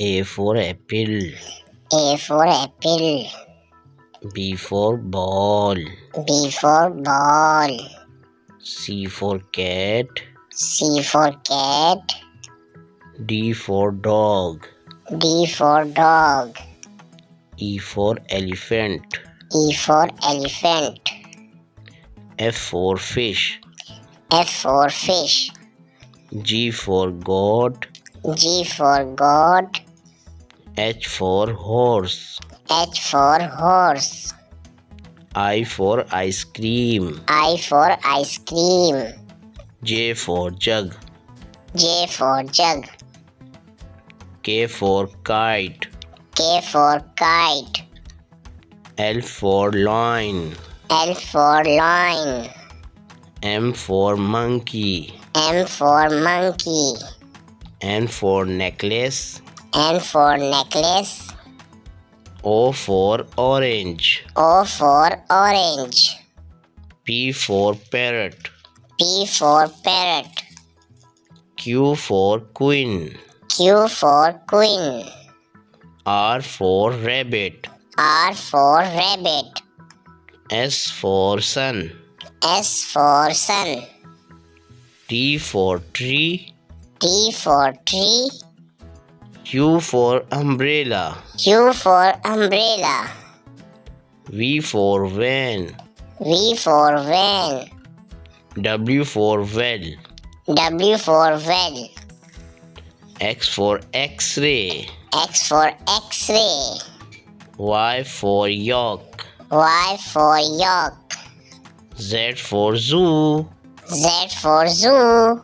A for apple. A for apple. B for ball. B for ball. C for cat. C for cat. D for dog. D for dog. E for elephant. E for elephant. F for fish. F for fish. G for goat. G for goat. H for horse. H for horse. I for ice cream. I for ice cream. J for jug. J for jug. K for kite. K for kite. L for lion. L for lion. M for monkey. M for monkey. N for necklace. N for necklace. O for orange. O for orange. P for parrot. P for parrot. Q for queen. Q for queen. R for rabbit. R for rabbit. S for sun. S for sun. T for tree. T for tree. U for umbrella. U for umbrella. V for van. V for van. W for well. W for well. X for x-ray. X for x-ray. Y for yak. Y for yak. Z for zoo. Z for zoo.